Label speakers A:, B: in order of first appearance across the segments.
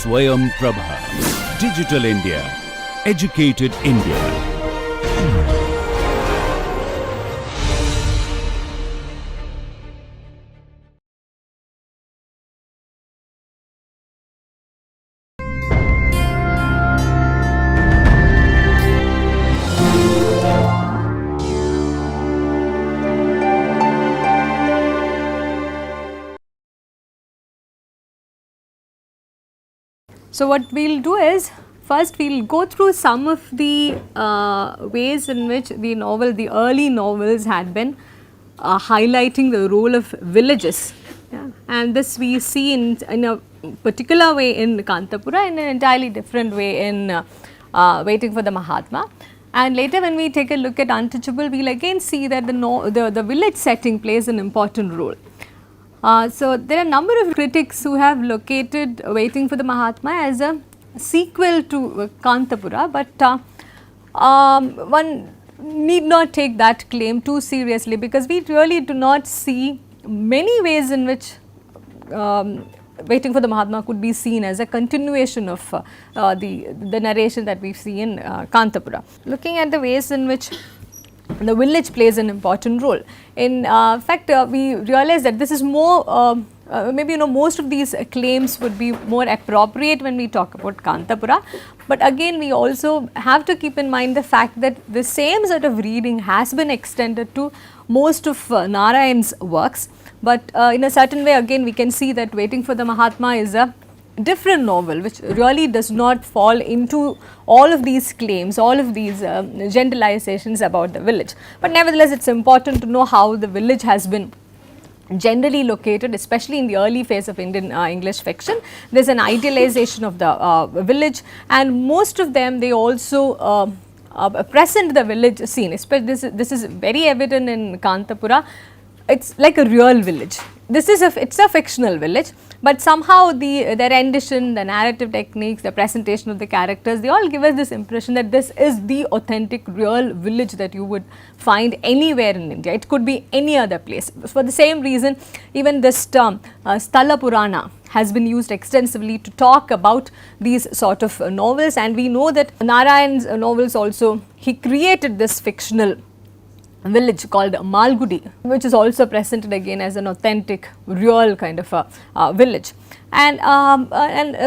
A: Swayam Prabha. Digital India. Educated India.
B: So, what we will do is, first we will go through some of the ways in which the early novels had been highlighting the role of villages, and this we see in a particular way in Kantapura, in an entirely different way in Waiting for the Mahatma. And later when we take a look at Untouchable, we will again see that the village setting plays an important role. So, there are a number of critics who have located Waiting for the Mahatma as a sequel to Kantapura, but one need not take that claim too seriously, because we really do not see many ways in which Waiting for the Mahatma could be seen as a continuation of the narration that we see in Kantapura. Looking at the ways in which the village plays an important role. In fact, we realize that this is more, maybe most of these claims would be more appropriate when we talk about Kantapura, but again we also have to keep in mind the fact that the same sort of reading has been extended to most of Narayan's works, but in a certain way again we can see that Waiting for the Mahatma is a different novel which really does not fall into all of these claims, all of these generalizations about the village. But nevertheless, it is important to know how the village has been generally located, especially in the early phase of Indian English fiction. There is an idealization of the village, and most of them they also present the village scene. Especially this is very evident in Kantapura. It's like a real village. It's a fictional village, but somehow their rendition, the narrative techniques, the presentation of the characters, they all give us this impression that this is the authentic real village that you would find anywhere in India. It could be any other place. For the same reason, even this term Sthala Purana has been used extensively to talk about these sort of novels, and we know that Narayan's novels also, he created this fictional village called Malgudi, which is also presented again as an authentic, real kind of a village. And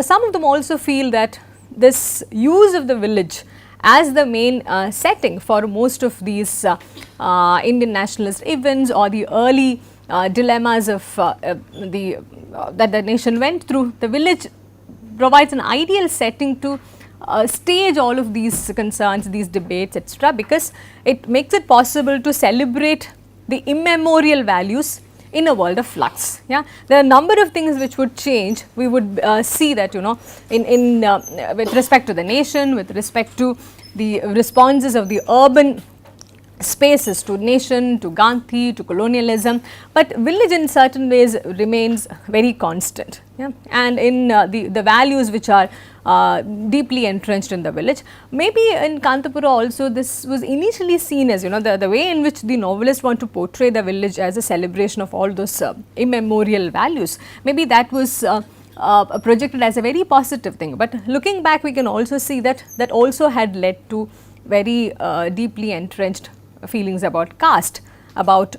B: some of them also feel that this use of the village as the main setting for most of these Indian nationalist events or the early dilemmas of that the nation went through, the village provides an ideal setting to stage all of these concerns, these debates, etc., because it makes it possible to celebrate the immemorial values in a world of flux. Yeah, there are a number of things which would change. We would see that in with respect to the nation, with respect to the responses of the urban spaces to nation, to Gandhi, to colonialism, but village in certain ways remains very constant. Yeah? And in the values which are deeply entrenched in the village. Maybe in Kantapura also this was initially seen as the way in which the novelists want to portray the village as a celebration of all those immemorial values. Maybe that was projected as a very positive thing, but looking back we can also see that that also had led to very deeply entrenched feelings about caste, about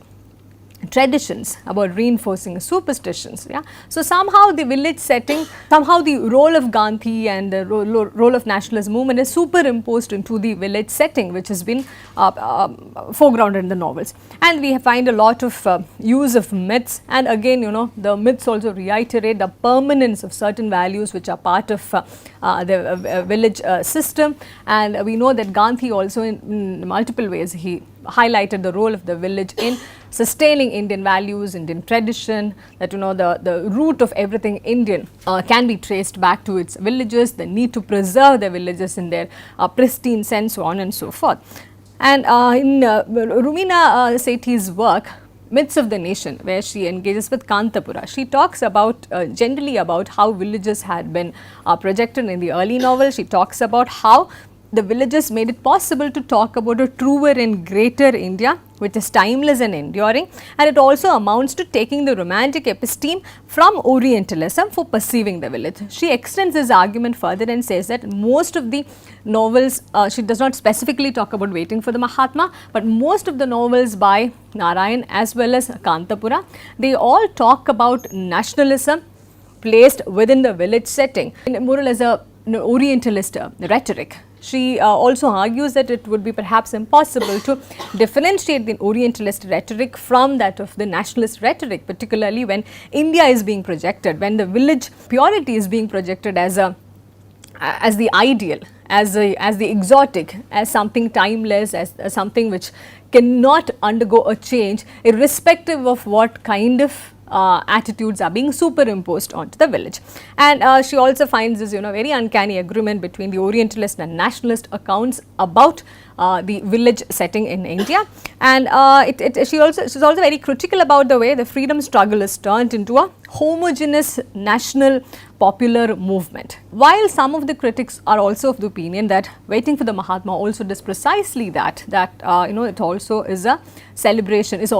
B: traditions, about reinforcing superstitions. Yeah? So, somehow the village setting, somehow the role of Gandhi and the role of nationalist movement is superimposed into the village setting, which has been foregrounded in the novels. And we find a lot of use of myths, and again the myths also reiterate the permanence of certain values which are part of the village system. And we know that Gandhi also in multiple ways he highlighted the role of the village in sustaining Indian values, Indian tradition, that the root of everything Indian can be traced back to its villages, the need to preserve the villages in their pristine sense, so on and so forth. And in Rumina Sethi's work, Myths of the Nation, where she engages with Kantapura, she talks about generally about how villages had been projected in the early novel. She talks about how the villages made it possible to talk about a truer and greater India which is timeless and enduring, and it also amounts to taking the romantic episteme from Orientalism for perceiving the village. She extends this argument further and says that most of the novels, she does not specifically talk about Waiting for the Mahatma, but most of the novels by Narayan as well as Kantapura, they all talk about nationalism placed within the village setting, more or less a Orientalist rhetoric. She also argues that it would be perhaps impossible to differentiate the Orientalist rhetoric from that of the nationalist rhetoric, particularly when India is being projected, when the village purity is being projected as the ideal, as the exotic, as something timeless, as something which cannot undergo a change irrespective of what kind of attitudes are being superimposed onto the village. And she also finds this very uncanny agreement between the Orientalist and nationalist accounts about the village setting in India, and she's also very critical about the way the freedom struggle is turned into a homogeneous national popular movement. While some of the critics are also of the opinion that Waiting for the Mahatma also does precisely that it also is a celebration, is a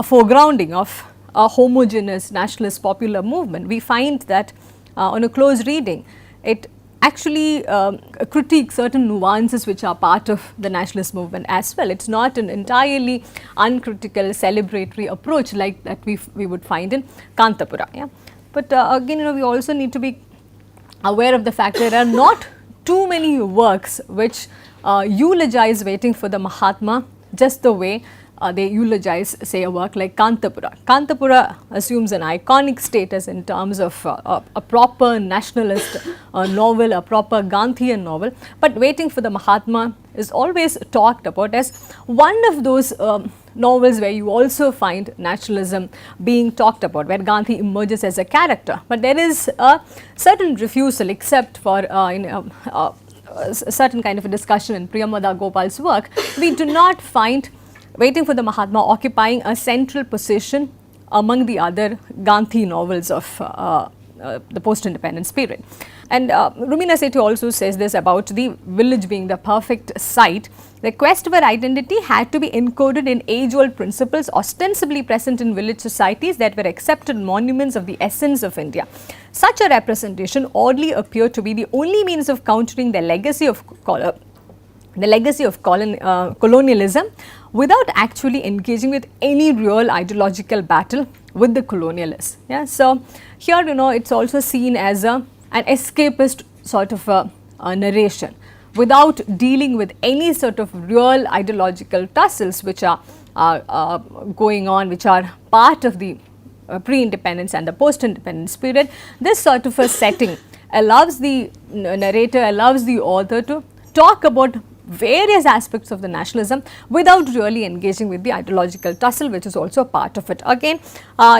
B: foregrounding of a homogeneous nationalist popular movement, we find that on a close reading, it actually critiques certain nuances which are part of the nationalist movement as well. It is not an entirely uncritical celebratory approach like that we would find in Kantapura. Yeah? But again, we also need to be aware of the fact that there are not too many works which eulogize Waiting for the Mahatma just the way they eulogize, say, a work like Kantapura. Kantapura assumes an iconic status in terms of a proper nationalist novel, a proper Gandhian novel, but Waiting for the Mahatma is always talked about as one of those novels where you also find nationalism being talked about, where Gandhi emerges as a character. But there is a certain refusal, except for a certain kind of a discussion in Priyamada Gopal's work, we do not find Waiting for the Mahatma occupying a central position among the other Gandhi novels of the post-independence period. And Rumina Sethi also says this about the village being the perfect site. The quest for identity had to be encoded in age-old principles ostensibly present in village societies that were accepted monuments of the essence of India. Such a representation oddly appeared to be the only means of countering the legacy of colonialism without actually engaging with any real ideological battle with the colonialists. Yeah? So, here it's also seen as an escapist sort of a narration without dealing with any sort of real ideological tussles which are going on, which are part of the pre-independence and the post-independence period. This sort of a setting allows the narrator, allows the author to talk about various aspects of the nationalism without really engaging with the ideological tussle, which is also a part of it. Again,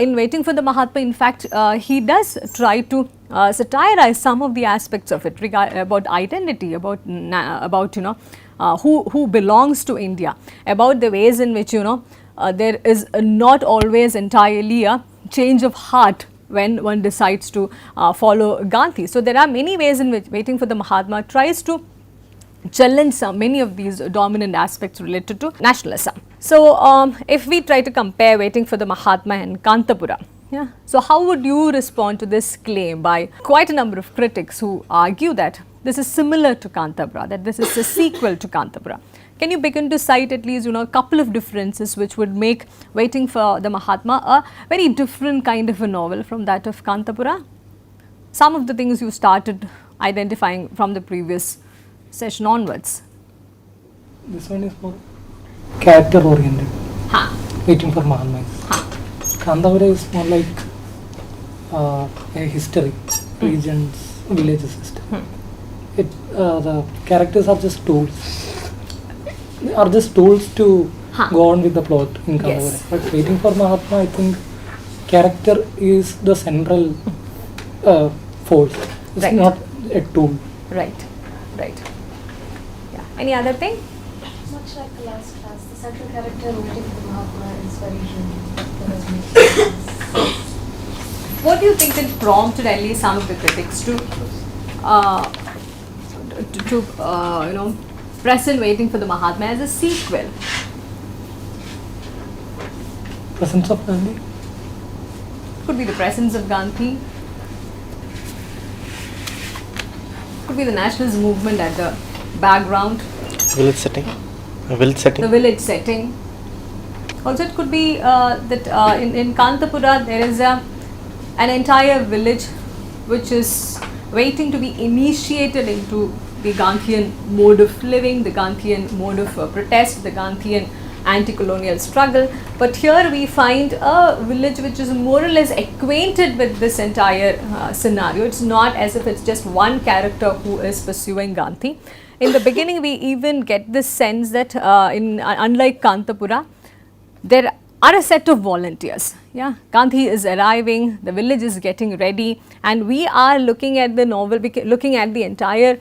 B: in Waiting for the Mahatma, in fact, he does try to satirize some of the aspects of it about identity, about who belongs to India, about the ways in which there is not always entirely a change of heart when one decides to follow Gandhi. So, there are many ways in which Waiting for the Mahatma tries to challenge many of these dominant aspects related to nationalism. So, if we try to compare Waiting for the Mahatma and Kantapura, yeah, so how would you respond to this claim by quite a number of critics who argue that this is similar to Kantapura, that this is a sequel to Kantapura? Can you begin to cite at least a couple of differences which would make Waiting for the Mahatma a very different kind of a novel from that of Kantapura? Some of the things you started identifying from the previous session onwards.
C: This one is more character oriented. Waiting for Mahatma. Kantapura is more like a history, regions, villages history. The characters are just tools. They are just tools to go on with the plot in Kantapura. Yes. But Waiting for Mahatma, I think character is the central force. It's not a tool.
B: Right. Yeah. Any other thing?
D: Much like the last class, the central character Waiting for the Mahatma is very human.
B: What do you think it prompted at least some of the critics to present Waiting for the Mahatma as a sequel?
C: Presence of Gandhi.
B: Could be the presence of Gandhi. Could be the nationalist movement at the background.
E: Village setting. A village setting.
B: The village setting. Also, it could be that in Kantapura there is an entire village which is waiting to be initiated into the Gandhian mode of living, the Gandhian mode of protest, the Gandhian anti-colonial struggle. But here we find a village which is more or less acquainted with this entire scenario. It's not as if it's just one character who is pursuing Gandhi. In the beginning, we even get this sense that unlike Kantapura, there are a set of volunteers. Yeah, Gandhi is arriving, the village is getting ready, and we are looking at the novel, looking at the entire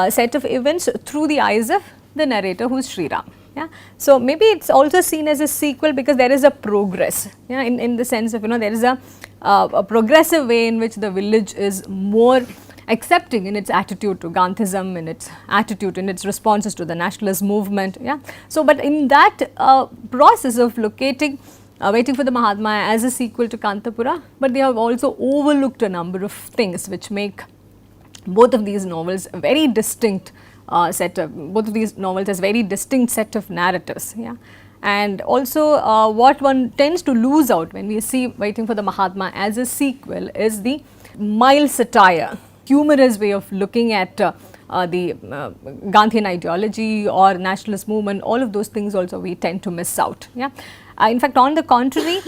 B: set of events through the eyes of the narrator, who is Sri Ram. Yeah, so maybe it's also seen as a sequel because there is a progress. Yeah, in the sense of there is a progressive way in which the village is more accepting in its attitude to Gandhism, in its attitude, in its responses to the nationalist movement. Yeah. So, but in that process of locating Waiting for the Mahatma as a sequel to Kantapura, but they have also overlooked a number of things which make both of these novels a very distinct both of these novels as very distinct set of narratives. Yeah. And also what one tends to lose out when we see Waiting for the Mahatma as a sequel is the mild satire, humorous way of looking at the Gandhian ideology or nationalist movement. All of those things also we tend to miss out. Yeah. In fact, on the contrary,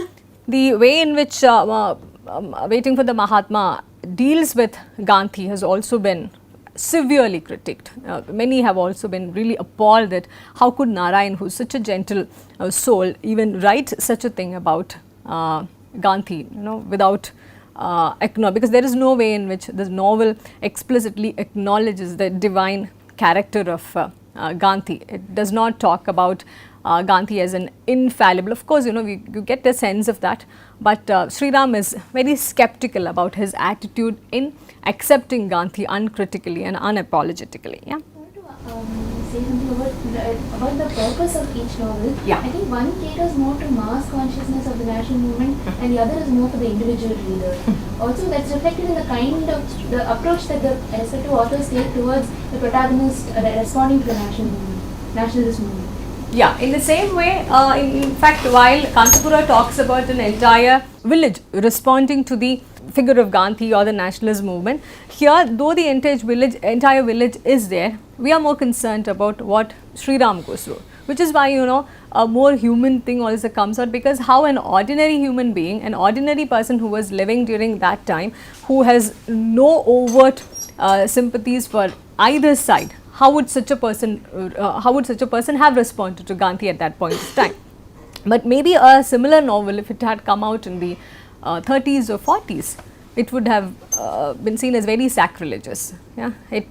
B: the way in which Waiting for the Mahatma deals with Gandhi has also been severely critiqued. Many have also been really appalled that how could Narayan, who is such a gentle soul, even write such a thing about Gandhi, without because there is no way in which this novel explicitly acknowledges the divine character of Gandhi. It does not talk about Gandhi as an infallible. Of course, you get the sense of that, but Sri Ram is very skeptical about his attitude in accepting Gandhi uncritically and unapologetically. Yeah.
D: I want to say something about the purpose of each novel.
B: Yeah.
D: I think one caters more to mass consciousness of the national movement and the other is more for the individual reader. Also, that's reflected in the kind of the approach that the respective authors take towards the protagonist responding to the nationalist movement.
B: Yeah, in the same way, in fact, while Kantapura talks about an entire village responding to the figure of Gandhi or the nationalist movement, here, though the entire village is there, we are more concerned about what Sri Ram goes through, which is why, a more human thing also comes out, because how an ordinary human being, an ordinary person who was living during that time, who has no overt sympathies for either side, how would such a person have responded to Gandhi at that point of time? But maybe a similar novel, if it had come out in the 30s or 40s, it would have been seen as very sacrilegious. Yeah, it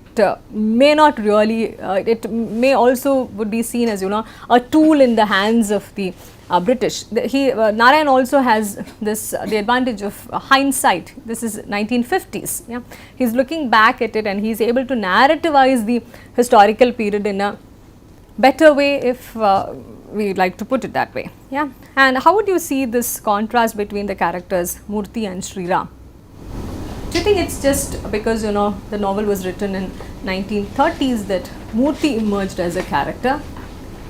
B: may not really. It may also would be seen as a tool in the hands of the British. Narayan also has this the advantage of hindsight. This is 1950s. Yeah, he's looking back at it and he's able to narrativize the historical period in a better way, if we like to put it that way. Yeah, and how would you see this contrast between the characters Murthy and Sri Ram? Do you think it's just because the novel was written in 1930s that Murthy emerged as a character,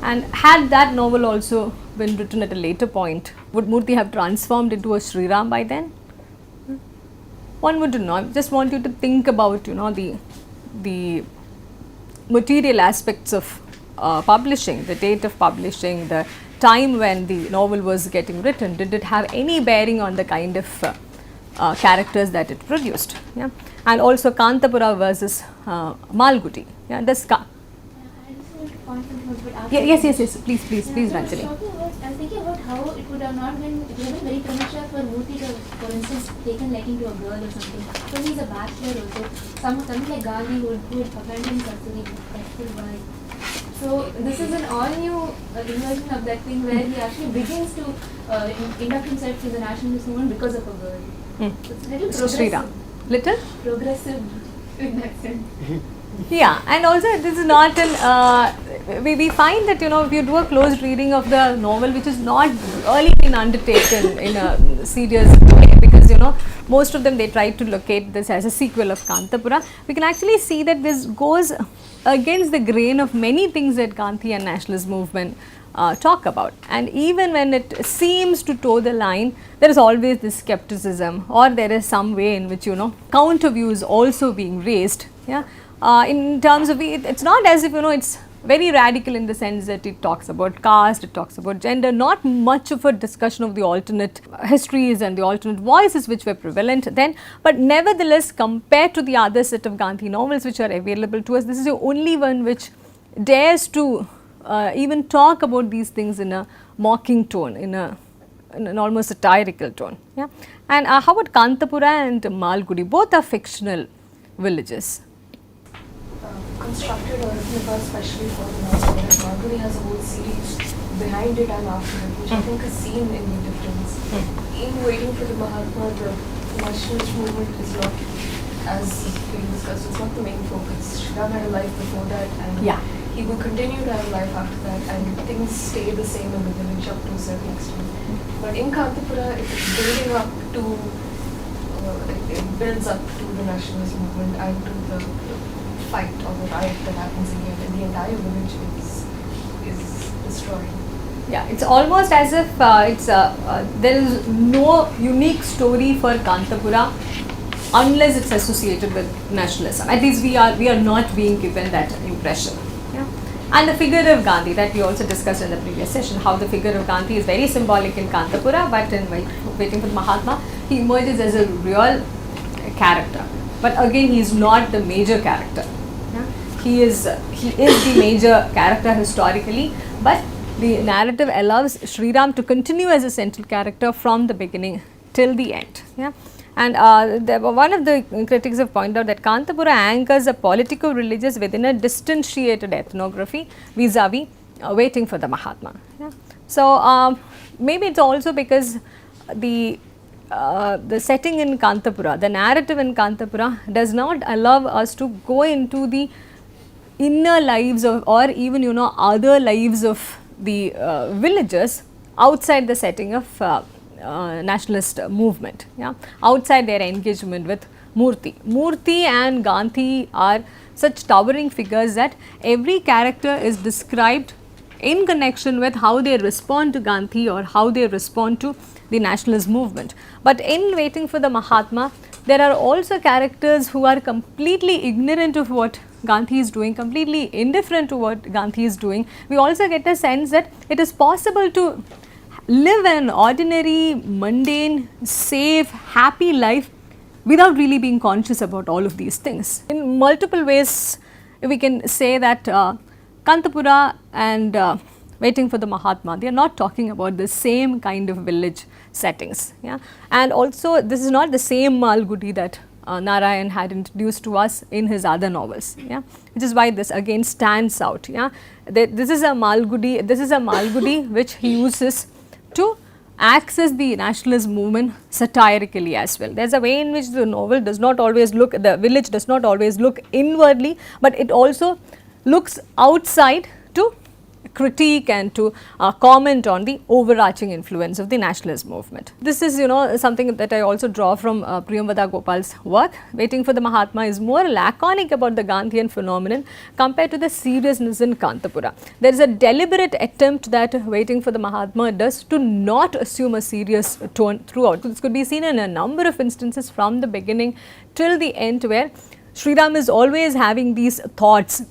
B: and had that novel also been written at a later point, would Murthy have transformed into a Sri Ram by then? One would know. I just want you to think about the material aspects of publishing, the date of publishing, the time when the novel was getting written. Did it have any bearing on the kind of characters that it produced? Yeah, and also Kantapura versus Malgudi. Yeah, this.
D: I just want to point something out, but after
B: Yes, please,
D: I
B: Ranjani.
D: was thinking about how it would have not been, it would have been very premature for Murthy to, for instance, taken liking to a girl or something. So he's a bachelor also. Something like Gandhi who would abandon himself to the successful wife. So this is an all new inversion of that thing where he actually begins to induct himself to the nationalist movement because of a girl. So it's a little progressive.
B: Sri Ram. Little?
D: Progressive in that sense.
B: Yeah, and also this is not an, we find that, you know, if you do a close reading of the novel, which is not really been undertaken in a serious way, because, you know, most of them they try to locate this as a sequel of Kantapura, we can actually see that this goes against the grain of many things that Gandhi and nationalist movement talk about. And even when it seems to toe the line, there is always this skepticism, or there is some way in which, you know, counter view is also being raised. Yeah. In terms of it's not as if, you know, it's very radical in the sense that it talks about caste, it talks about gender, not much of a discussion of the alternate histories and the alternate voices which were prevalent then, but nevertheless compared to the other set of Gandhi novels which are available to us, this is the only one which dares to even talk about these things in a mocking tone, in an almost satirical tone. Yeah. And how about Kantapura and Malgudi? Both are fictional villages.
F: Constructed or written about especially for the novel, whereas Malgudi has a whole series behind it and after it, which I think is seen in the difference. In Waiting for the Mahatma, the nationalist movement is not, as we discussed, it's not the main focus. Shriram had a life before that, and he will continue to have a life after that, and things stay the same in the village up to a certain extent. But in Kantapura, it's building up to, it builds up to the nationalist movement and to the fight or the riot that happens in the end, and the entire village is destroyed.
B: Yeah, it's almost as if there is no unique story for Kantapura unless it's associated with nationalism. At least we are not being given that impression. Yeah. And the figure of Gandhi that we also discussed in the previous session, how the figure of Gandhi is very symbolic in Kantapura, but in Waiting for the Mahatma, he emerges as a real character. But again, he is not the major character. He is the major character historically, but the narrative allows Shriram to continue as a central character from the beginning till the end. Yeah. And one of the critics have pointed out that Kantapura anchors a politico-religious within a distantiated ethnography vis-a-vis Waiting for the Mahatma. Yeah. So maybe it's also because the setting in Kantapura, the narrative in Kantapura does not allow us to go into the inner lives of, or even, you know, other lives of the villagers outside the setting of nationalist movement, yeah, outside their engagement with Murthy. Murthy and Gandhi are such towering figures that every character is described in connection with how they respond to Gandhi or how they respond to the nationalist movement. But in Waiting for the Mahatma, there are also characters who are completely ignorant of what Gandhi is doing, completely indifferent to what Gandhi is doing. We also get a sense that it is possible to live an ordinary, mundane, safe, happy life without really being conscious about all of these things. In multiple ways, we can say that Kantapura and Waiting for the Mahatma, they are not talking about the same kind of village settings. Yeah? And also, this is not the same Malgudi that Narayan had introduced to us in his other novels, yeah, which is why this again stands out. Yeah, this is a Malgudi which he uses to access the nationalist movement satirically as well. There is a way in which the novel does not always look, the village does not always look inwardly, but it also looks outside to critique and to comment on the overarching influence of the nationalist movement. This is, you know, something that I also draw from Priyamvada Gopal's work. Waiting for the Mahatma is more laconic about the Gandhian phenomenon compared to the seriousness in Kantapura. There is a deliberate attempt that Waiting for the Mahatma does to not assume a serious tone throughout. This could be seen in a number of instances from the beginning till the end, where Shriram is always having these thoughts.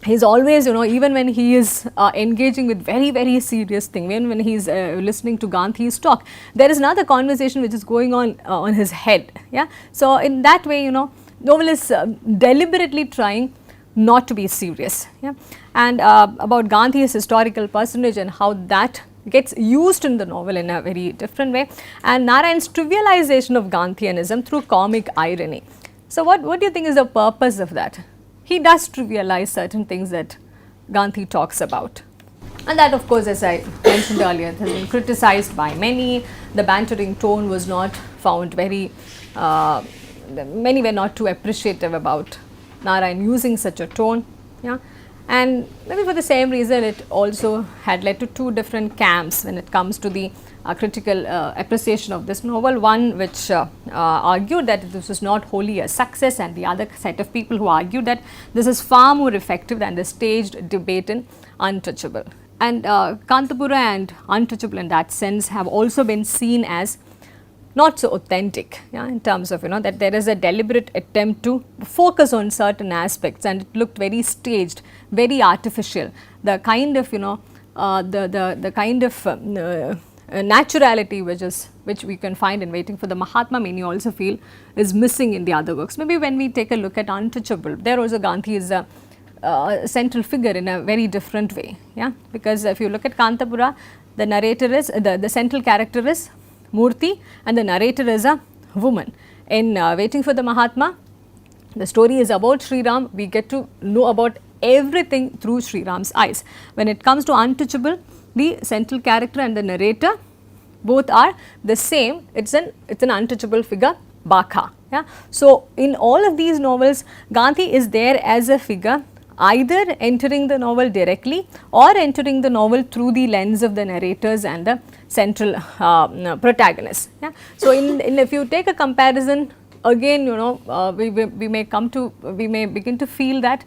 B: He is always, you know, even when he is engaging with very serious thing, when he is listening to Gandhi's talk, there is another conversation which is going on his head. Yeah. So in that way, you know, novel is deliberately trying not to be serious. Yeah. And about Gandhi's historical personage and how that gets used in the novel in a very different way, and Narayan's trivialization of Gandhianism through comic irony. So what do you think is the purpose of that? He does trivialize certain things that Gandhi talks about. And that, of course, as I mentioned earlier, has been criticized by many. The bantering tone was not found very, many were not too appreciative about Narayan using such a tone. Yeah. And maybe for the same reason it also had led to two different camps when it comes to the critical appreciation of this novel. One which argued that this was not wholly a success, and the other set of people who argued that this is far more effective than the staged debate in Untouchable. And Kantapura and Untouchable in that sense have also been seen as not so authentic, yeah, in terms of that there is a deliberate attempt to focus on certain aspects, and it looked very staged, very artificial. The kind of the kind of naturality which we can find in Waiting for the Mahatma, many also feel is missing in the other works. Maybe when we take a look at Untouchable, there also Gandhi is a central figure in a very different way, yeah, because if you look at Kantapura, the narrator is the central character is Murthy and the narrator is a woman. In Waiting for the Mahatma, the story is about Sri Ram. We get to know about everything through Sri Ram's eyes. When it comes to Untouchable, the central character and the narrator both are the same. It's an untouchable figure, Bakha. Yeah. So in all of these novels, Gandhi is there as a figure, either entering the novel directly or entering the novel through the lens of the narrators and the central protagonists. Yeah. So if you take a comparison, again we may begin to feel that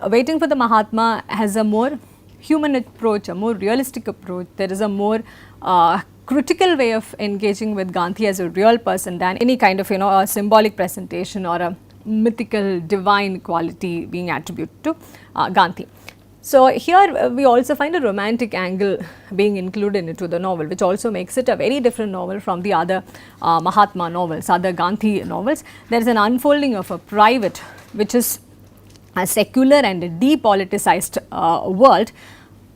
B: Waiting for the Mahatma has a more human approach, a more realistic approach. There is a more critical way of engaging with Gandhi as a real person than any kind of a symbolic presentation or a mythical divine quality being attributed to Gandhi. So here we also find a romantic angle being included into the novel, which also makes it a very different novel from the other Mahatma novels, other Gandhi novels. There is an unfolding of a private, which is a secular and a depoliticized world,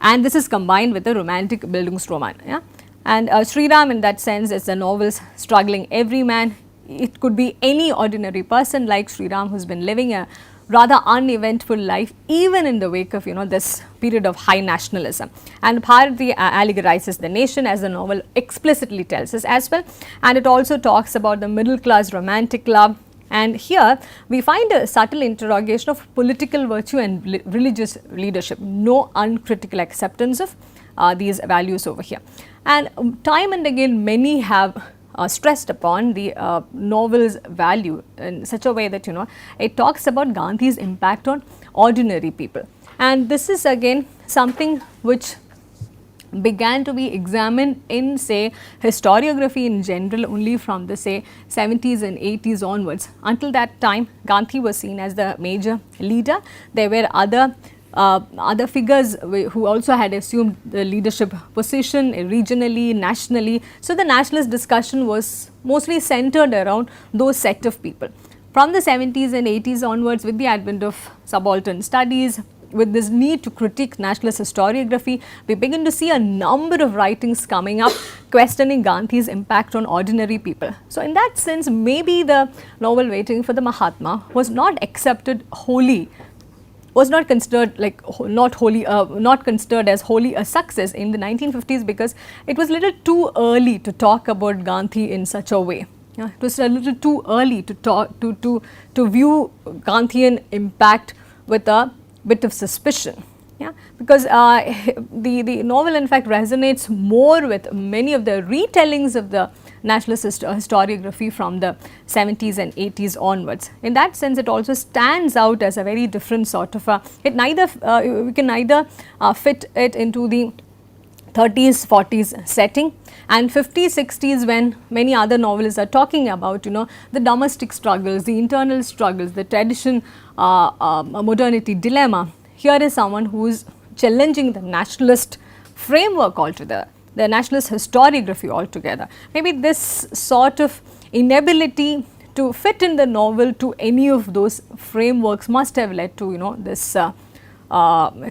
B: and this is combined with a romantic Bildungsroman. Yeah? And Sri Ram in that sense is the novel's struggling everyman. It could be any ordinary person like Sri Ram who's been living a rather uneventful life even in the wake of this period of high nationalism. And Bharati allegorizes the nation, as the novel explicitly tells us as well, and it also talks about the middle class romantic love. And here we find a subtle interrogation of political virtue and religious leadership, no uncritical acceptance of these values over here. And time and again many have stressed upon the novel's value in such a way that it talks about Gandhi's impact on ordinary people. And this is again something which began to be examined in say historiography in general only from the say 70s and 80s onwards. Until that time Gandhi was seen as the major leader. There were other figures who also had assumed the leadership position regionally, nationally. So the nationalist discussion was mostly centered around those set of people. From the 70s and 80s onwards, with the advent of subaltern studies, with this need to critique nationalist historiography, we begin to see a number of writings coming up questioning Gandhi's impact on ordinary people. So in that sense, maybe the novel Waiting for the Mahatma was not accepted wholly, was not considered like not considered as wholly a success in the 1950s, because it was a little too early to talk about Gandhi in such a way. Yeah, it was a little too early to talk to view Gandhian impact with a bit of suspicion. Yeah, because the novel in fact resonates more with many of the retellings of the nationalist historiography from the 70s and 80s onwards. In that sense, it also stands out as a very different sort of we can neither fit it into the 30s, 40s setting, and 50s, 60s when many other novelists are talking about the domestic struggles, the internal struggles, the tradition modernity dilemma. Here is someone who is challenging the nationalist framework altogether, the nationalist historiography altogether. Maybe this sort of inability to fit in the novel to any of those frameworks must have led to this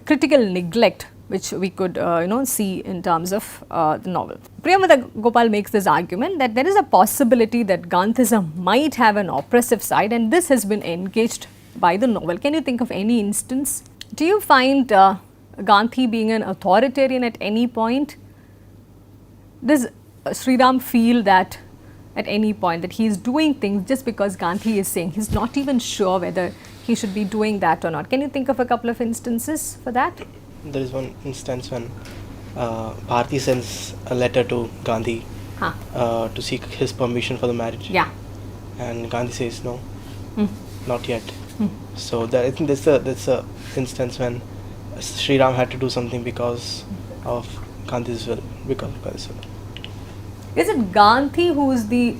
B: critical neglect which we could see in terms of the novel. Priyamada Gopal makes this argument that there is a possibility that Gandhism might have an oppressive side, and this has been engaged by the novel. Can you think of any instance? Do you find Gandhi being an authoritarian at any point? Does Sri Ram feel that at any point that he is doing things just because Gandhi is saying. He's not even sure whether he should be doing that or not. Can you think of a couple of instances for that?
E: There is one instance when Bharati sends a letter to Gandhi to seek his permission for the marriage.
B: Yeah.
E: And Gandhi says no, not yet.
B: Hmm.
E: So I think that's a instance when Sri Ram had to do something because of Gandhi's will, because of Gandhi's will.
B: Is it Gandhi who is the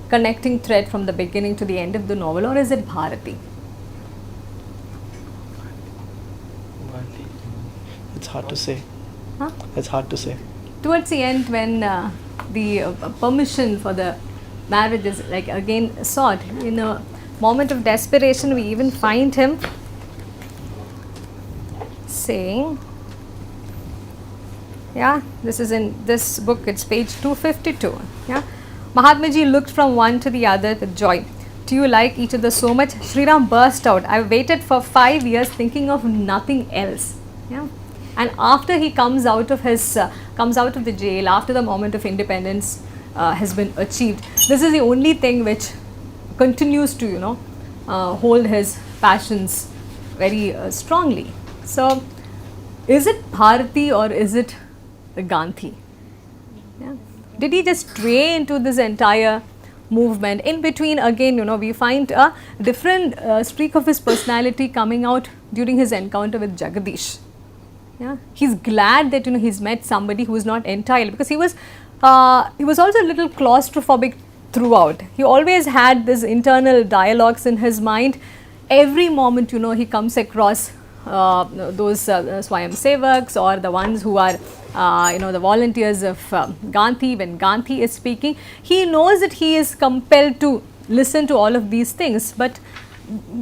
B: connecting thread from the beginning to the end of the novel, or is it Bharati?
E: It's hard to say.
B: Huh?
E: It's hard to say.
B: Towards the end, when the permission for the marriage is like again sought, in a moment of desperation, we even find him saying, yeah, this is in this book, it's page 252. Yeah, Mahatma ji looked from one to the other with joy. Do you like each other so much? Sri Ram burst out. I waited for 5 years thinking of nothing else. Yeah. And after he comes out of the jail, after the moment of independence has been achieved, this is the only thing which continues to hold his passions very strongly. So, is it Bharati or is it Gandhi? Yeah. Did he just stray into this entire movement? In between, again, we find a different streak of his personality coming out during his encounter with Jagadish. Yeah, he's glad that he's met somebody who is not entitled, because he was also a little claustrophobic throughout. He always had this internal dialogues in his mind. Every moment, he comes across those Swayam Sevaks or the ones who are the volunteers of Gandhi. When Gandhi is speaking, he knows that he is compelled to listen to all of these things, but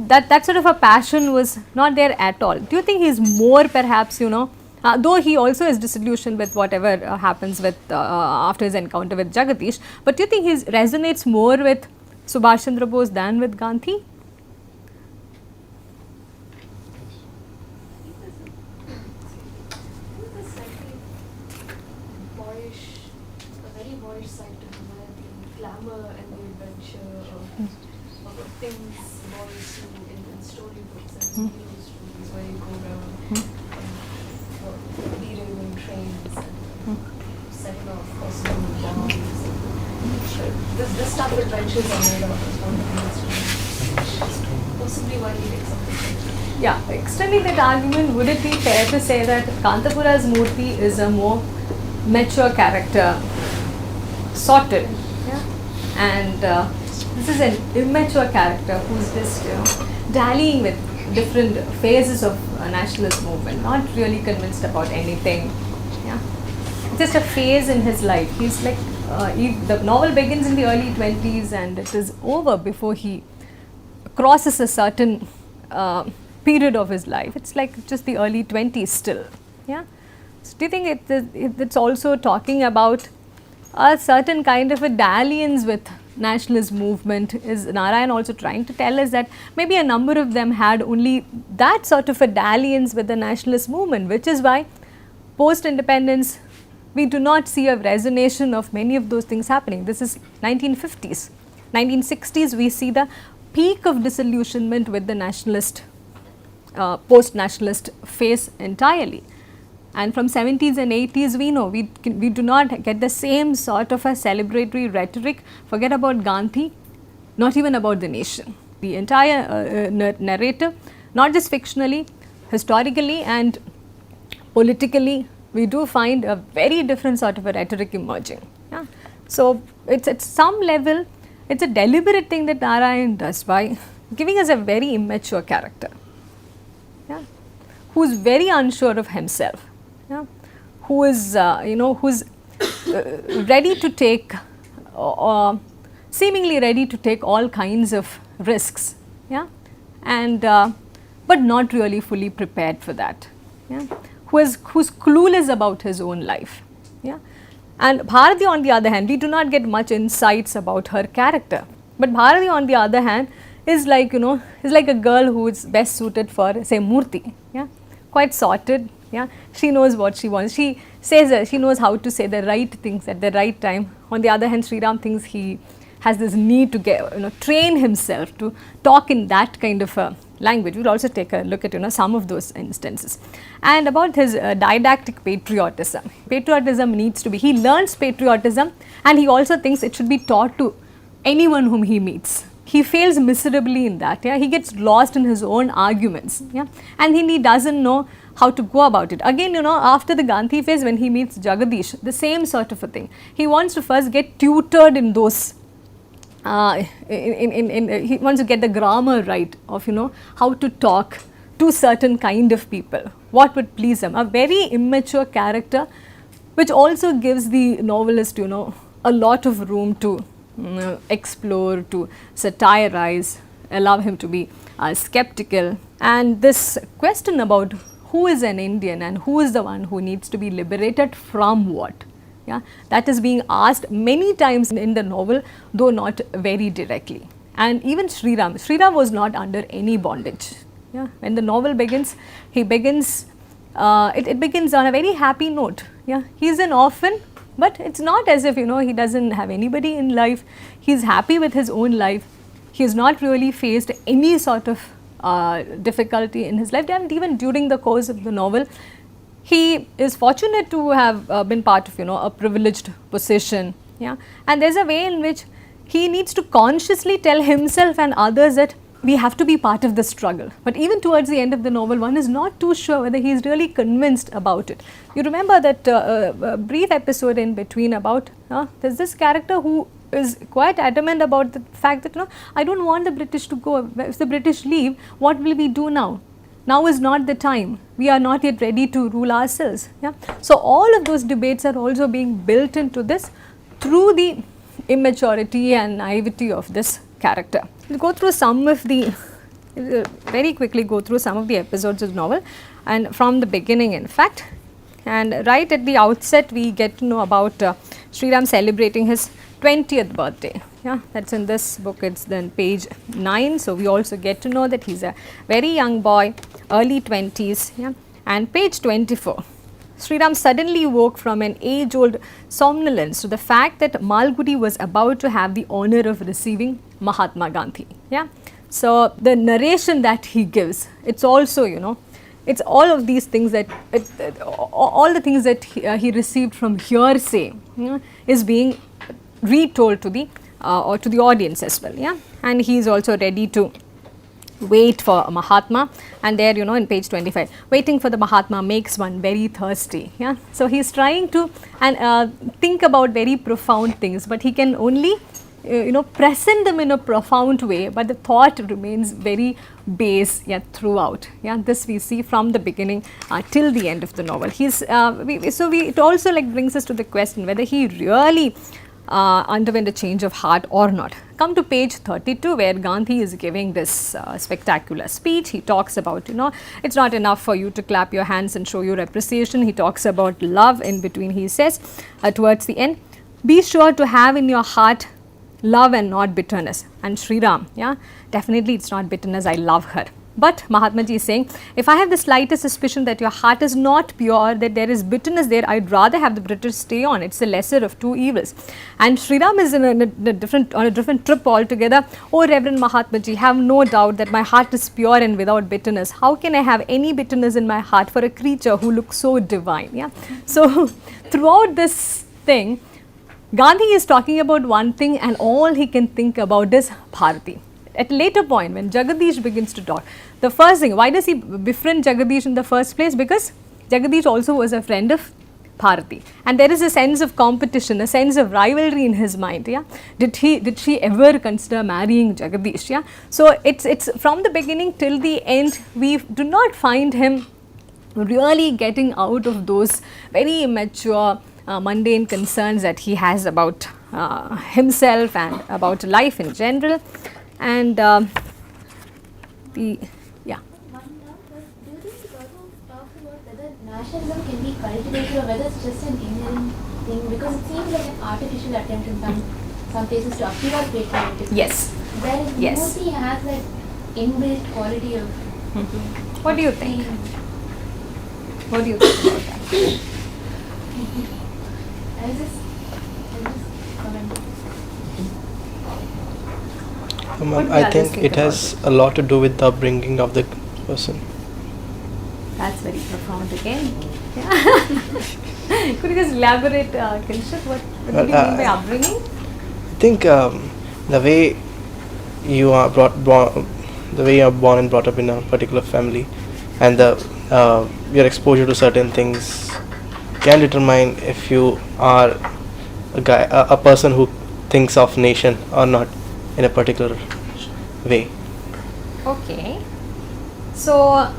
B: that sort of a passion was not there at all. Do you think he's more perhaps, though he also is disillusioned with whatever happens with after his encounter with Jagadish, but do you think he resonates more with Subhash Chandra Bose than with Gandhi?
F: A very boyish side to him, where the glamour and the adventure of things boys do in storybooks and hero stories, where you go around derailing trains and setting off possible bombs. This type of adventures are made of is one of the stories. Possibly why he takes something.
B: Yeah, extending that argument, would it be fair to say that Kantapura's Murthy is a more mature character, sorted, yeah? And this is an immature character who's just dallying with different phases of nationalist movement, not really convinced about anything. Yeah, just a phase in his life. He's like the novel begins in the early 20s and it is over before he crosses a certain period of his life. It's like just the early 20s still. Yeah. So do you think it's also talking about a certain kind of a dalliance with nationalist movement? Is Narayan also trying to tell us that maybe a number of them had only that sort of a dalliance with the nationalist movement, which is why post-independence we do not see a resonation of many of those things happening. This is 1950s. 1960s we see the peak of disillusionment with the nationalist, post-nationalist phase entirely. And from 70s and 80s we know we do not get the same sort of a celebratory rhetoric. Forget about Gandhi, not even about the nation. The entire narrative, not just fictionally, historically and politically, we do find a very different sort of a rhetoric emerging. Yeah? So, it's at some level, it's a deliberate thing that Narayan does by giving us a very immature character, yeah? Who is very unsure of himself, yeah? Who is, who's ready to take, seemingly ready to take all kinds of risks, yeah? And, but not really fully prepared for that, yeah? Who's clueless about his own life, yeah? And Bharati on the other hand, we do not get much insights about her character, but Bharati on the other hand is like, is like a girl who is best suited for, say, Murthy, yeah? Quite sorted, yeah? She knows what she wants, she knows how to say the right things at the right time. On the other hand, Sri Ram thinks he has this need to get, train himself to talk in that kind of a language. We'll also take a look at, some of those instances. And about his didactic patriotism. Patriotism needs to be, he learns patriotism and he also thinks it should be taught to anyone whom he meets. He fails miserably in that, he gets lost in his own arguments, and he doesn't know how to go about it. Again, after the Gandhi phase, when he meets Jagadish, the same sort of a thing. He wants to first get tutored in those, he wants to get the grammar right of, how to talk to certain kind of people, what would please them. A very immature character, which also gives the novelist, a lot of room to explore, to satirize, allow him to be skeptical. And this question about who is an Indian and who is the one who needs to be liberated from what, that is being asked many times in the novel, though not very directly. And even Sriram was not under any bondage. When the novel begins, it begins on a very happy note. He is an orphan, but it's not as if, he doesn't have anybody in life. He's happy with his own life. He has not really faced any sort of difficulty in his life. And even during the course of the novel, he is fortunate to have been part of, a privileged position. And there's a way in which he needs to consciously tell himself and others that we have to be part of the struggle. But even towards the end of the novel, one is not too sure whether he is really convinced about it. You remember that brief episode in between about, there's this character who is quite adamant about the fact that, I don't want the British to go. If the British leave, what will we do now? Now is not the time. We are not yet ready to rule ourselves. So all of those debates are also being built into this through the immaturity and naivety of this character. We'll go through some of the, very quickly go through some of the episodes of the novel, and from the beginning in fact. And right at the outset we get to know about Sriram celebrating his 20th birthday. That's in this book, it's then page 9. So we also get to know that he's a very young boy, early 20s. And page 24. Sriram suddenly woke from an age-old somnolence to the fact that Malgudi was about to have the honor of receiving Mahatma Gandhi. So the narration that he gives, it's also, it's all of these things that, all the things that he received from hearsay, is being retold to the or to the audience as well. And he is also ready to wait for Mahatma, and there, in page 25, waiting for the Mahatma makes one very thirsty. So he is trying to think about very profound things, but he can only present them in a profound way, but the thought remains very base throughout. This we see from the beginning till the end of the novel. It also brings us to the question whether he really underwent a change of heart or not. Come to page 32, where Gandhi is giving this spectacular speech. He talks about, it's not enough for you to clap your hands and show your appreciation. He talks about love in between. He says towards the end, be sure to have in your heart love and not bitterness. And Sriram, definitely it's not bitterness, I love her. But Mahatma Ji is saying, if I have the slightest suspicion that your heart is not pure, that there is bitterness there, I'd rather have the British stay on. It's the lesser of two evils. And Sriram is on a different trip altogether. Oh, Reverend Mahatma Ji, have no doubt that my heart is pure and without bitterness. How can I have any bitterness in my heart for a creature who looks so divine? So throughout this thing, Gandhi is talking about one thing, and all he can think about is Bharati. At a later point, when Jagadish begins to talk, the first thing, why does he befriend Jagadish in the first place? Because Jagadish also was a friend of Bharati, and there is a sense of competition, a sense of rivalry in his mind. Did she ever consider marrying Jagadish? So it's from the beginning till the end, we do not find him really getting out of those very immature, mundane concerns that he has about himself and about life in general. And
D: One doubt was, do you think it also talks about whether nationalism can be cultivated or whether it's just an inherent thing? Because it seems like an artificial attempt in some places to appear patriotic.
B: Yes.
D: Whereas Murthy has that inbuilt quality of.
B: What do you think? What do you think about that?
D: I was just commenting.
B: What do
E: I
B: others
E: think
B: think
E: it
B: about
E: has a lot to do with the upbringing of the person.
B: That's very profound again. Yeah. Could you just elaborate, Kinshuk, what do you mean by upbringing?
E: I think the way you are the way you are born and brought up in a particular family, and your exposure to certain things can determine if you are a person who thinks of nation or not in a particular way.
B: Okay. So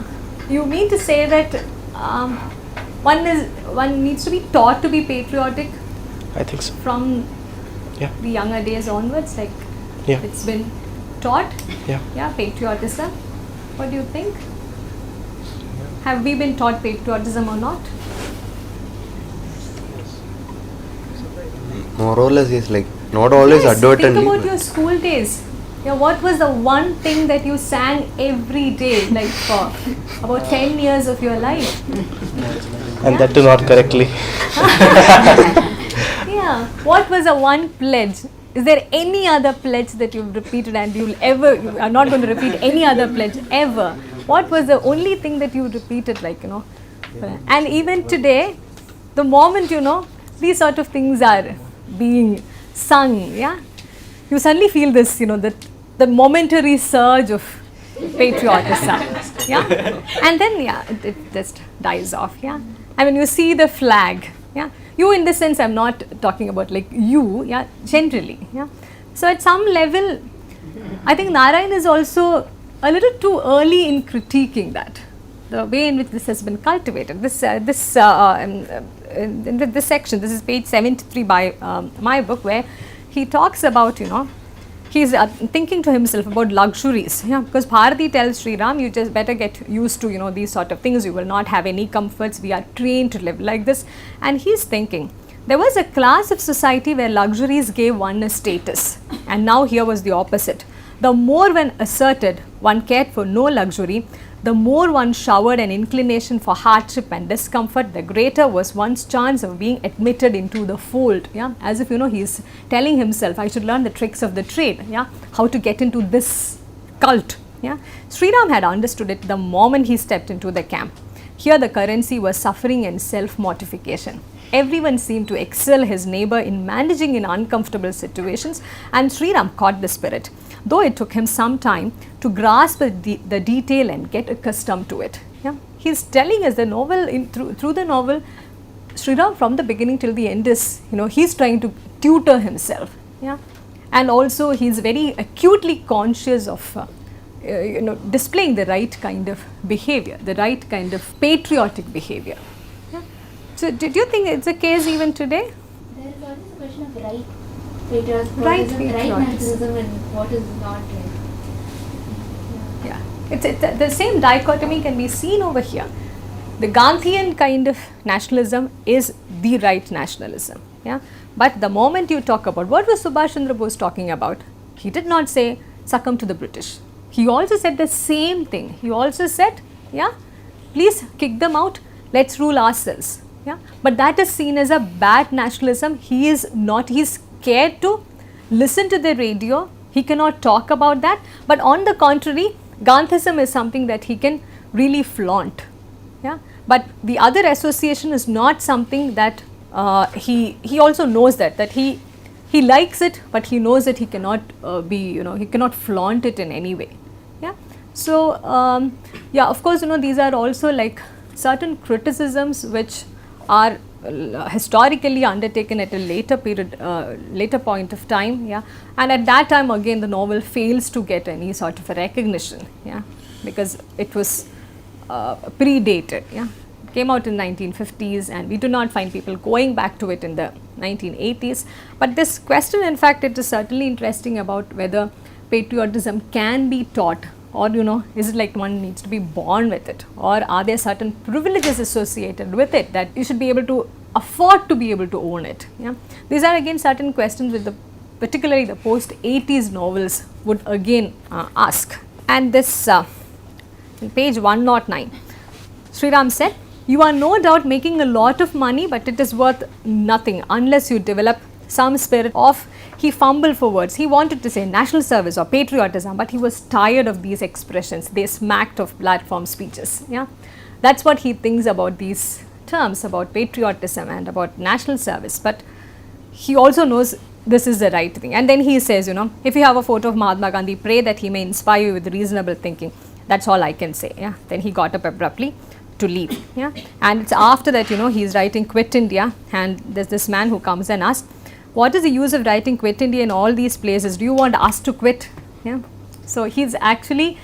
B: you mean to say that one needs to be taught to be patriotic
E: I think so.
B: from
E: Yeah.
B: the younger days onwards, like
E: Yeah.
B: it's been taught?
E: Yeah.
B: Patriotism. What do you think? Have we been taught patriotism or not?
G: More or less, yes, like not always
B: Yes,
G: advertently.
B: think about your school days. Yeah, what was the one thing that you sang every day, like for about 10 years of your life?
E: And that too not correctly.
B: Yeah, what was the one pledge? Is there any other pledge that you've repeated and you are not going to repeat any other pledge ever? What was the only thing that you repeated, like, and even today, the moment, these sort of things are being sung, yeah, you suddenly feel this, the momentary surge of patriotism, yeah, and then, yeah, it just dies off, yeah. I mean, you see the flag, yeah, you in the sense, I'm not talking about like you, yeah, generally, yeah. So at some level, I think Narayan is also a little too early in critiquing that, the way in which this has been cultivated. This section, this is page 73 by my book, where he talks about, he's thinking to himself about luxuries, yeah, because Bharati tells Sri Ram, you just better get used to, these sort of things, you will not have any comforts, we are trained to live like this. And he's thinking, there was a class of society where luxuries gave one a status, and now here was the opposite. The more one asserted one cared for no luxury, the more one showered an inclination for hardship and discomfort, the greater was one's chance of being admitted into the fold. Yeah, as if he's telling himself, I should learn the tricks of the trade. Yeah, how to get into this cult. Yeah, Sri Ram had understood it the moment he stepped into the camp. Here the currency was suffering and self-mortification. Everyone seemed to excel his neighbor in managing in uncomfortable situations, and Sri Ram caught the spirit, though it took him some time to grasp the detail and get accustomed to it. Yeah, he's telling us the novel through the novel. Sri Ram from the beginning till the end is he's trying to tutor himself. Yeah, and also he's very acutely conscious of displaying the right kind of behavior, the right kind of patriotic behavior. Yeah. So, did you think it's a case even today?
D: There is always a question of right patriotism,
B: Right
D: right nationalism, and what is not right.
B: Yeah, it's the same dichotomy can be seen over here. The Gandhian kind of nationalism is the right nationalism. Yeah, but the moment you talk about what was Subhash Chandra Bose talking about, he did not say succumb to the British. He also said the same thing. He also said, yeah, please kick them out, let's rule ourselves. Yeah, but that is seen as a bad nationalism. He is not, he's scared to listen to the radio, he cannot talk about that, but on the contrary, Gandhism is something that he can really flaunt. Yeah, but the other association is not something that he also knows that he likes it, but he knows that he cannot he cannot flaunt it in any way. Yeah, so yeah, of course, these are also like certain criticisms which are historically undertaken at a later period, later point of time. Yeah, and at that time again the novel fails to get any sort of a recognition. Yeah, because it was predated. Yeah, it came out in 1950s, and we do not find people going back to it in the 1980s. But this question, in fact, it is certainly interesting about whether patriotism can be taught, or is it like one needs to be born with it, or are there certain privileges associated with it that you should be able to afford to be able to own it. Yeah, these are again certain questions with particularly the post 80s novels would again ask. And this page 109, Sri Ram said, you are no doubt making a lot of money, but it is worth nothing unless you develop some spirit of, he fumbled for words. He wanted to say national service or patriotism, but he was tired of these expressions. They smacked of platform speeches. Yeah, that's what he thinks about these terms, about patriotism and about national service. But he also knows this is the right thing. And then he says, you know, if you have a photo of Mahatma Gandhi, pray that he may inspire you with reasonable thinking. That's all I can say. Yeah. Then he got up abruptly to leave. Yeah. And it's after that, you know, he's writing Quit India, and there's this man who comes and asks, what is the use of writing Quit India in all these places? Do you want us to quit? Yeah. So he's actually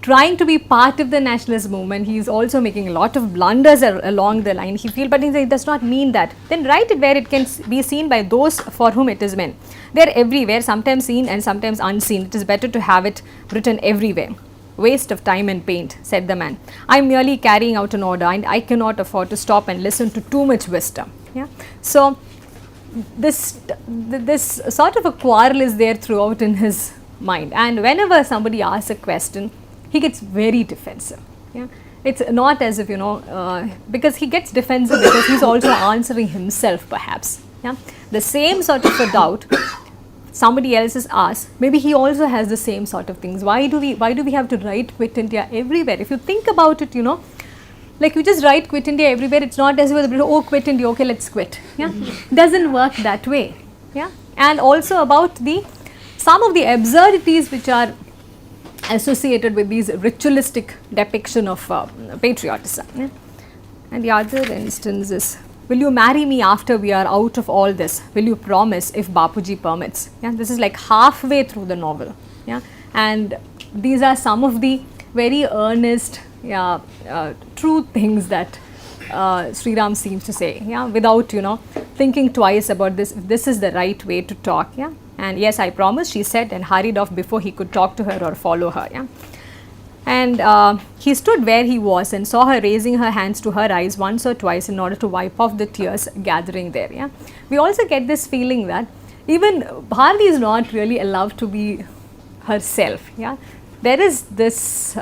B: trying to be part of the nationalist movement. He is also making a lot of blunders along the line. He feels, but it does not mean that. Then write it where it can be seen by those for whom it is meant. They are everywhere, sometimes seen and sometimes unseen. It is better to have it written everywhere. Waste of time and paint, said the man. I am merely carrying out an order, and I cannot afford to stop and listen to too much wisdom. Yeah. So this sort of a quarrel is there throughout in his mind, and whenever somebody asks a question, he gets very defensive. Yeah. It's not as if, you know, because he gets defensive because he's also answering himself perhaps. Yeah. The same sort of a doubt somebody else is asked, maybe he also has the same sort of things. Why do we have to write Quit India everywhere? If you think about it, you know, like you just write Quit India everywhere, it's not as if, oh, quit India, okay, let's quit. Yeah. Doesn't work that way. Yeah. And also about some of the absurdities which are associated with these ritualistic depiction of patriotism. Yeah. And the other instance is, will you marry me after we are out of all this? Will you promise if Bapuji permits? Yeah. This is like halfway through the novel. Yeah. And these are some of the very earnest, true things that Sri Ram seems to say, yeah, without, you know, thinking twice about this, if this is the right way to talk. Yeah. And yes, I promise, she said, and hurried off before he could talk to her or follow her. Yeah. And he stood where he was and saw her raising her hands to her eyes once or twice in order to wipe off the tears gathering there. Yeah. We also get this feeling that even Bharati is not really allowed to be herself. Yeah. There is this,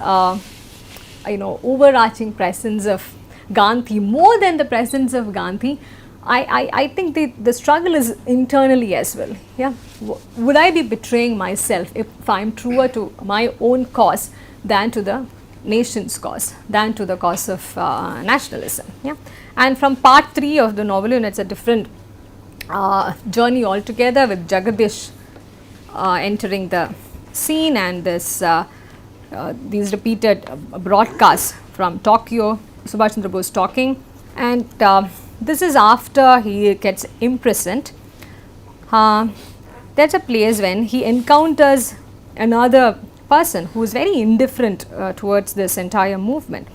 B: overarching presence of Gandhi, more than the presence of Gandhi. I think the struggle is internally as well. Yeah. Would I be betraying myself if I am truer to my own cause than to the nation's cause, than to the cause of nationalism? Yeah. And from part 3 of the novel, it's a different journey altogether, with Jagadish entering the scene, and these repeated broadcasts from Tokyo, Subhash Chandra Bose talking, and this is after he gets imprisoned. There's a place when he encounters another person who is very indifferent towards this entire movement.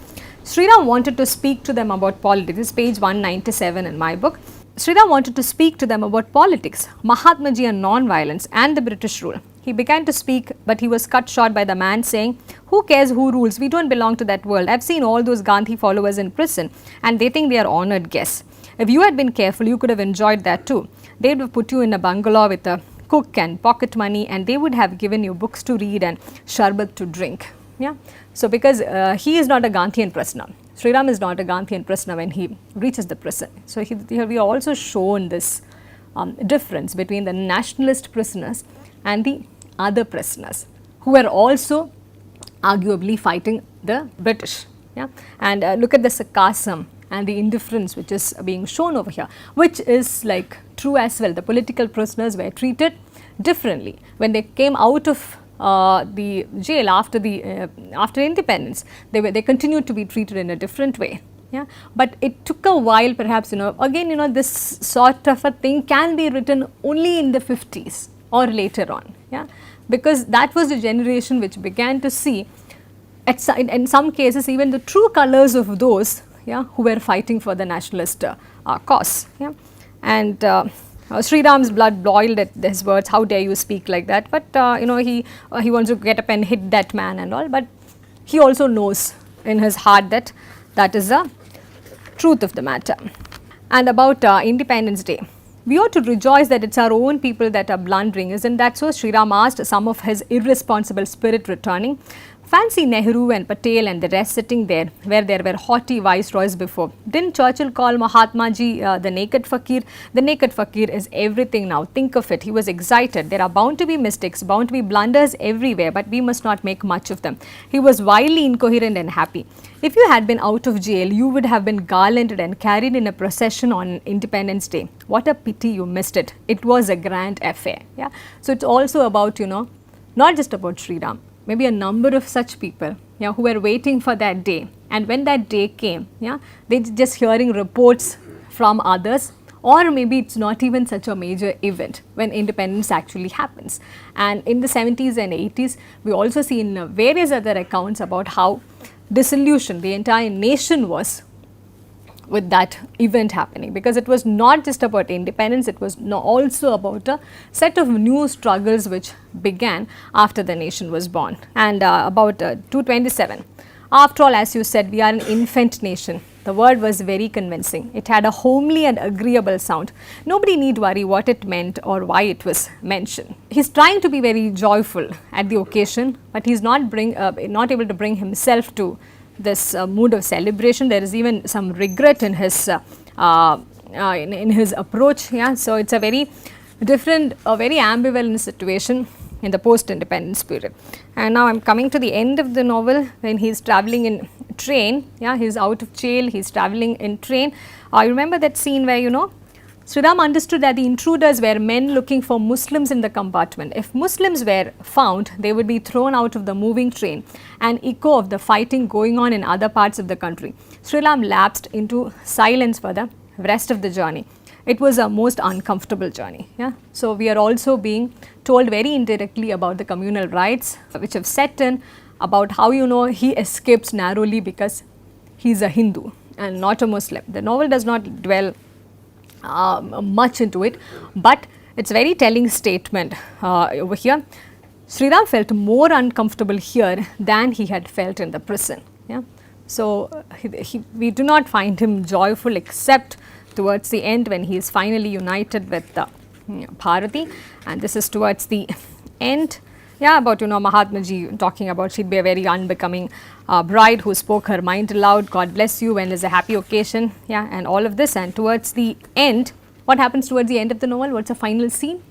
B: Sri Ram wanted to speak to them about politics. This is page 197 in my book. Sri Ram wanted to speak to them about politics, Mahatma Ji and non-violence, and the British rule. He began to speak, but he was cut short by the man saying, who cares who rules? We don't belong to that world. I've seen all those Gandhi followers in prison, and they think they are honored guests. If you had been careful, you could have enjoyed that too. They would have put you in a bungalow with a cook and pocket money, and they would have given you books to read and sharbat to drink. Yeah. So because he is not a Gandhian prisoner, Sri Ram is not a Gandhian prisoner when he reaches the prison. So here we are also shown this difference between the nationalist prisoners and the other prisoners who were also arguably fighting the British. Yeah. And look at the sarcasm and the indifference which is being shown over here, which is like true as well. The political prisoners were treated differently when they came out of the jail after independence. They continued to be treated in a different way. Yeah. But it took a while, perhaps, again, this sort of a thing can be written only in the 50s or later on. Yeah. Because that was the generation which began to see, in some cases, even the true colors of those, yeah, who were fighting for the nationalist cause. Yeah. And Sri Ram's blood boiled at his words, how dare you speak like that. But he wants to get up and hit that man and all, but he also knows in his heart that that is the truth of the matter. And about Independence Day, we ought to rejoice that it's our own people that are blundering. Isn't that so? Sri Ram asked, some of his irresponsible spirit returning. Fancy Nehru and Patel and the rest sitting there where there were haughty viceroys before. Didn't Churchill call Mahatma ji the naked fakir? The naked fakir is everything now. Think of it. He was excited. There are bound to be mistakes, bound to be blunders everywhere, but we must not make much of them. He was wildly incoherent and happy. If you had been out of jail, you would have been garlanded and carried in a procession on Independence Day. What a pity you missed it. It was a grand affair. Yeah. So it's also about, you know, not just about Sri Ram. Maybe a number of such people, yeah, who were waiting for that day. And when that day came, yeah, they just hearing reports from others, or maybe it's not even such a major event when independence actually happens. And in the 70s and 80s, we also see in various other accounts about how disillusioned the entire nation was with that event happening, because it was not just about independence, it was also about a set of new struggles which began after the nation was born. And about 227. After all, as you said, we are an infant nation. The word was very convincing. It had a homely and agreeable sound. Nobody need worry what it meant or why it was mentioned. He's trying to be very joyful at the occasion, but he's not able to bring himself to this mood of celebration. There is even some regret in his approach. Yeah, so it's a very different, a very ambivalent situation in the post-independence period. And now I'm coming to the end of the novel when he's traveling in train. Yeah, he's out of jail. He's traveling in train. I remember that scene where, you know, Sri Ram understood that the intruders were men looking for Muslims in the compartment. If Muslims were found, they would be thrown out of the moving train, an echo of the fighting going on in other parts of the country. Sri Ram lapsed into silence for the rest of the journey. It was a most uncomfortable journey. Yeah? So we are also being told very indirectly about the communal rights which have set in, about how, you know, he escapes narrowly because he's a Hindu and not a Muslim. The novel does not dwell much into it, but it's a very telling statement over here. Sri Ram felt more uncomfortable here than he had felt in the prison. Yeah? So we do not find him joyful except towards the end when he is finally united with Bharati, and this is towards the end. Yeah, about, you know, Mahatma ji talking about she'd be a very unbecoming bride who spoke her mind aloud, God bless you when there's a happy occasion, yeah, and all of this. And towards the end, what happens towards the end of the novel? What's the final scene?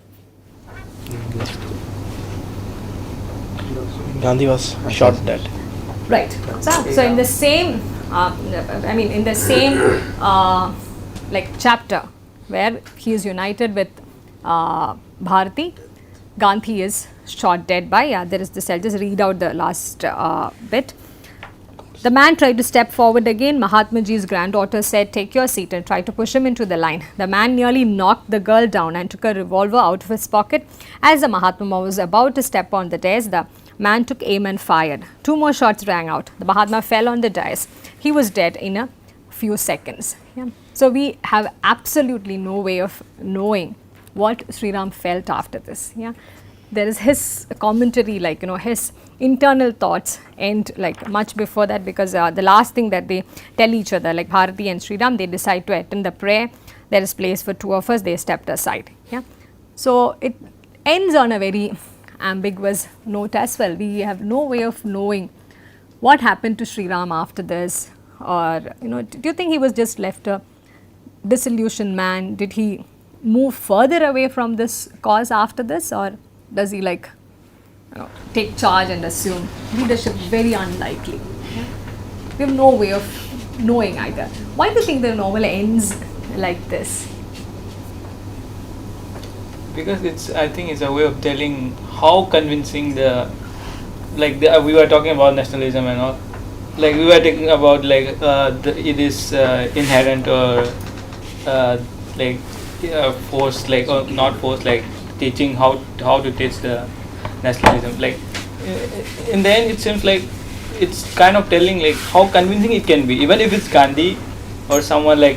E: Gandhi was shot dead.
B: Right. So in the same, in the same like chapter where he is united with Bharati, Gandhi is shot dead by, there is this, I'll just read out the last bit. The man tried to step forward again. Mahatma ji's granddaughter said, take your seat, and tried to push him into the line. The man nearly knocked the girl down and took a revolver out of his pocket. As the Mahatma was about to step on the dais, the man took aim and fired. 2 more shots rang out. The Mahatma fell on the dais. He was dead in a few seconds. Yeah. So we have absolutely no way of knowing what Sri Ram felt after this. Yeah. There is his commentary, like, you know, his internal thoughts end like much before that, because the last thing that they tell each other, like Bharati and Sri Ram, they decide to attend the prayer. There is place for 2 of us. They stepped aside. Yeah. So it ends on a very ambiguous note as well. We have no way of knowing what happened to Sri Ram after this, or, you know, do you think he was just left a disillusioned man? Did he move further away from this cause after this, or does he, like, you know, take charge and assume leadership? Very unlikely. Yeah? We have no way of knowing either. Why do you think the novel ends like this?
H: Because I think it's a way of telling how convincing we were talking about nationalism and all. Like we were talking about it is inherent or forced, or not forced, like teaching how to teach the nationalism. Like in the end, it seems like it's kind of telling like how convincing it can be, even if it's Gandhi or someone like.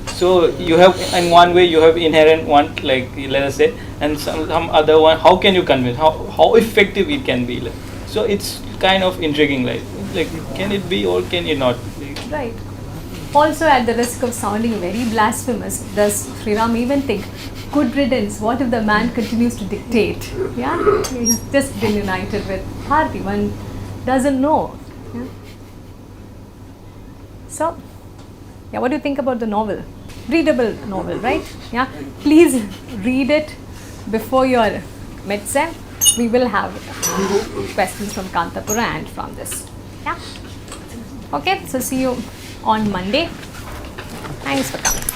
H: So you have, in one way you have inherent one, like let us say, and some other one. How can you convince? How effective it can be? Like, so it's kind of intriguing. Like can it be or can it not?
B: Right. Also, at the risk of sounding very blasphemous, does Sri Ram even think, good riddance, what if the man continues to dictate? Yeah, he's just been united with Bharati, one doesn't know. Yeah? So, yeah, what do you think about the novel? Readable novel, right? Yeah, please read it before your mid-sem. We will have questions from Kantapura and from this. Yeah. Okay, so see you on Monday. Thanks for coming.